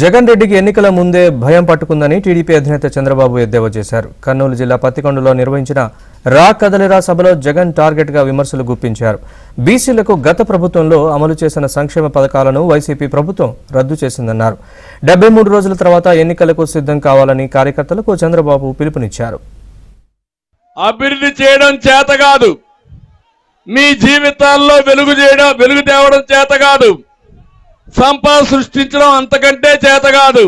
జగన్ రెడ్డికి ఎన్నికల ముందే భయం పట్టుకుందని టీడీపీ అధినేత చంద్రబాబు ఎద్దేవా చేశారు. కర్నూలు జిల్లా పత్తికొండలో నిర్వహించిన రా కదలిరా సభలో జగన్ టార్గెట్ గా విమర్శలు గుప్పించారు. బీసీలకు గత ప్రభుత్వంలో అమలు చేసిన సంక్షేమ పథకాలను వైసీపీ ప్రభుత్వం రద్దు చేసిందన్నారు. 73 రోజుల తర్వాత ఎన్నికలకు సిద్ధం కావాలని కార్యకర్తలకు చంద్రబాబు పిలుపునిచ్చారు. అభివృద్ధి చేయడం చేత కాదు, మీ జీవితాల్లో వెలుగు తేవడం చేత కాదు, సంపద సృష్టించడం అంతకంటే చేత కాదు.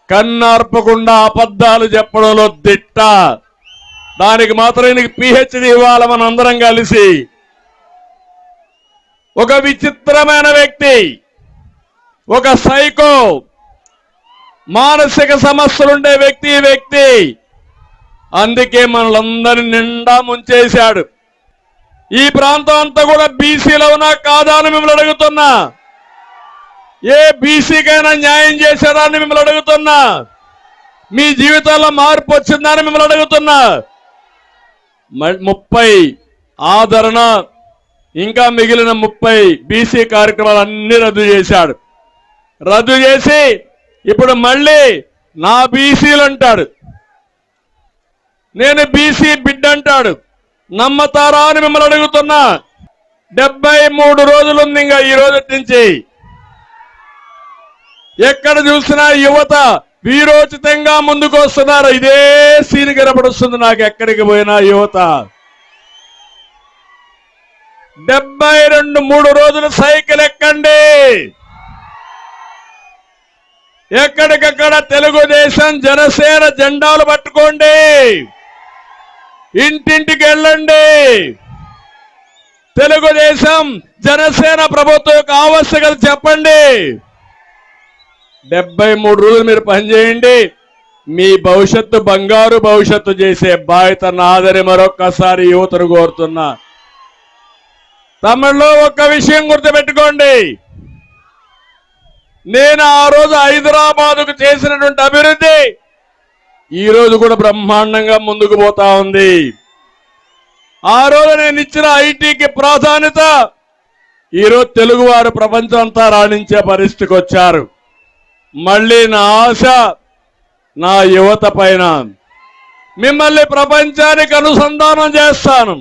కన్నార్పకుండా అబద్ధాలు చెప్పడంలో దిట్ట. దానికి మాత్రం ఈయనకి పిహెచ్డి ఇవ్వాలి మనందరం కలిసి. ఒక విచిత్రమైన వ్యక్తి, ఒక సైకో, మానసిక సమస్యలుండే వ్యక్తి. అందుకే మనలందరినీ నిండా ముంచేశాడు. ఈ ప్రాంతం అంతా కూడా బీసీలో ఉన్నా కాదా అని మిమ్మల్ని అడుగుతున్నా. ఏ బీసీకైనా న్యాయం చేశారా అని మిమ్మల్ని అడుగుతున్నా. మీ జీవితాల్లో మార్పు వచ్చిందా అని మిమ్మల్ని అడుగుతున్నా. 30 ఆదరణ ఇంకా మిగిలిన 30 బీసీ కార్యక్రమాలు అన్ని రద్దు చేశాడు. రద్దు చేసి ఇప్పుడు మళ్ళీ నా బీసీలు అంటాడు, నేను బీసీ బిడ్డ అంటాడు. నమ్మతారా అని మిమ్మల్ని అడుగుతున్నా. 73 రోజులుంది ఇంకా ఈ రోజు నుంచి. ఎక్కడ చూసినా యువత వీరోచితంగా ముందుకు వస్తున్నారు. ఇదే సీన్ కనపడుస్తుంది నాకు ఎక్కడికి పోయినా యువత. 72 రోజులు సైకిల్ ఎక్కండి. ఎక్కడికక్కడ తెలుగుదేశం జనసేన జెండాలు పట్టుకోండి. ఇంటింటికి వెళ్ళండి. తెలుగుదేశం జనసేన ప్రభుత్వం యొక్క ఆవశ్యకత చెప్పండి. 73 రోజులు మీరు పనిచేయండి. మీ భవిష్యత్తు బంగారు భవిష్యత్తు చేసే బాధ్యత నాదని మరొక్కసారి యువతను కోరుతున్నా. తమిళలో ఒక్క విషయం గుర్తుపెట్టుకోండి. నేను ఆ రోజు హైదరాబాదుకు చేసినటువంటి అభివృద్ధి ఈ రోజు కూడా బ్రహ్మాండంగా ముందుకు పోతా ఉంది. ఆ రోజు నేను ఇచ్చిన ఐటీకి ప్రాధాన్యత ఈరోజు తెలుగువారు ప్రపంచం అంతా రాణించే పరిస్థితికి వచ్చారు. మళ్ళీ నా ఆశ నా యువత పైన. మిమ్మల్ని ప్రపంచానికి అనుసంధానం చేస్తాను.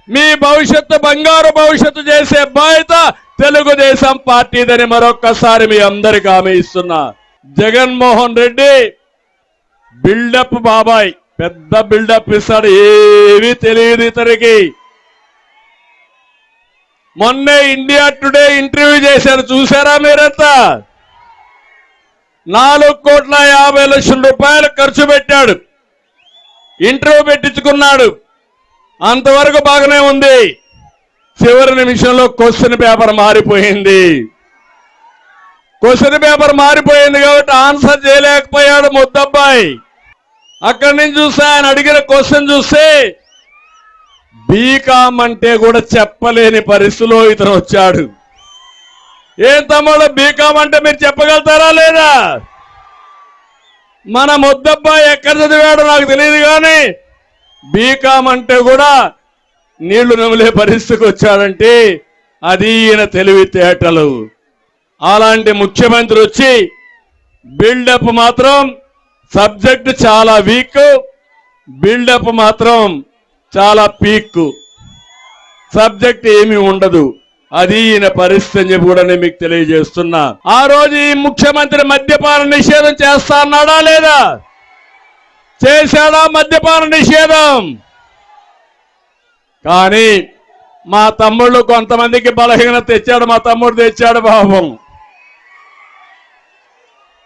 మీ భవిష్యత్తు బంగారు భవిష్యత్తు చేసే బాధ్యత తెలుగుదేశం పార్టీదని మరొక్కసారి మీ అందరికీ హామీ ఇస్తున్నా. జగన్మోహన్ రెడ్డి బిల్డప్ బాబాయ్, పెద్ద బిల్డప్ ఇస్తాడు. ఏమీ తెలియదు ఇతనికి. మొన్నే ఇండియా టుడే ఇంటర్వ్యూ చేశారు, చూసారా మీరంతా? 4,50,00,000 రూపాయలు ఖర్చు పెట్టాడు. ఇంటర్వ్యూ పెట్టించుకున్నాడు. అంతవరకు బాగానే ఉంది. చివరి నిమిషంలో క్వశ్చన్ పేపర్ మారిపోయింది. క్వశ్చన్ పేపర్ మారిపోయింది కాబట్టి ఆన్సర్ చేయలేకపోయాడు ముద్దబ్బాయి. అక్కడి నుంచి చూస్తే ఆయన అడిగిన క్వశ్చన్ చూస్తే బీకామ్ అంటే కూడా చెప్పలేని పరిస్థితిలో ఇతను వచ్చాడు. ఏం తమ్ముడు బీకామ్ అంటే మీరు చెప్పగలుగుతారా లేదా? మన ముద్దబ్బాయి ఎక్కడ చదివాడో నాకు తెలియదు కానీ బీకామ్ అంటే కూడా నీళ్లు నమిలే పరిస్థితికి వచ్చాడంటే అది ఈయన తెలివితేటలు. అలాంటి ముఖ్యమంత్రి వచ్చి బిల్డప్ మాత్రం సబ్జెక్ట్ చాలా వీక్, బిల్డప్ మాత్రం చాలా పీక్. సబ్జెక్ట్ ఏమీ ఉండదు. అది ఈయన పరిస్థితి అని చెప్పి కూడా నేను మీకు తెలియజేస్తున్నా. ఆ రోజు ఈ ముఖ్యమంత్రి మద్యపాన నిషేధం చేస్తా అన్నాడా లేదా? చేశాడా మద్యపాన నిషేధం? కానీ మా తమ్ముళ్ళు కొంతమందికి బలహీనత తెచ్చాడు. మా తమ్ముడు తెచ్చాడు పాపం.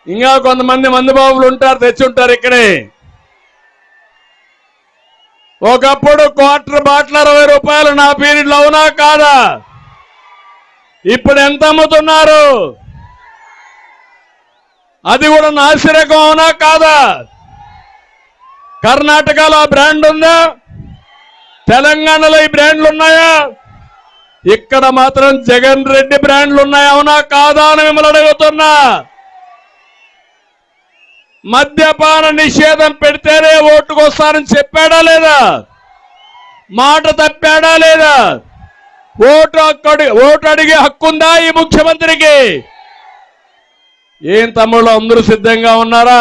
ఇంకా కొంతమంది మందుబాబులు ఉంటారు, తెచ్చుంటారు ఇక్కడే. ఒకప్పుడు క్వార్టర్ బాటిల్ 60 రూపాయలు నా పీరియడ్లో, అవునా కాదా? ఇప్పుడు ఎంత అమ్ముతున్నారు? అది కూడా నాసిరకం, అవునా కాదా? కర్ణాటకలో ఆ బ్రాండ్ ఉందా? తెలంగాణలో ఈ బ్రాండ్లు ఉన్నాయా? ఇక్కడ మాత్రం జగన్ రెడ్డి బ్రాండ్లు ఉన్నాయి, అవునా కాదా అని మిమ్మల్ని అడుగుతున్నా. మద్యపాన నిషేధం పెడితేనే ఓటుకొస్తానని చెప్పాడా లేదా? మాట తప్పాడా లేదా? ఓటు అడిగే హక్కు ఉందా ఈ ముఖ్యమంత్రికి? ఏం తమ్ముళ్ళు అందరూ సిద్ధంగా ఉన్నారా?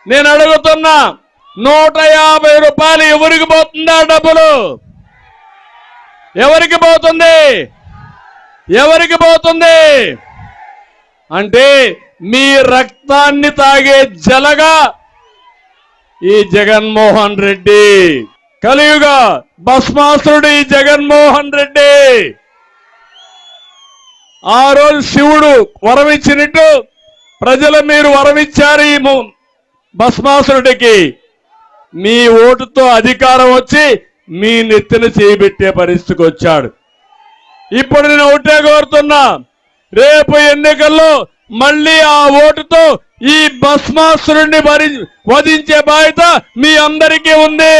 నేను అడుగుతున్నా, 150 రూపాయలు ఎవరికి పోతుందా? డబ్బులు ఎవరికి పోతుంది? ఎవరికి పోతుంది? అంటే మీ రక్తాన్ని తాగే జలగా ఈ జగన్మోహన్ రెడ్డి, కలియుగ భస్మాసురుడు ఈ జగన్మోహన్ రెడ్డి. ఆ రోజు శివుడు వరమిచ్చినట్టు ప్రజలు మీరు వరమిచ్చారు ఈ భస్మాసురుడికి. మీ ఓటుతో అధికారం వచ్చి మీ నెత్తిన చేయబెట్టే పరిస్థితికి వచ్చాడు. ఇప్పుడు నేను ఒకటే కోరుతున్నా, రేపు ఎన్నికల్లో మళ్ళీ ఆ ఓటుతో ఈ భస్మాసురుడిని వధించే బాధ్యత మీ అందరికీ ఉంది.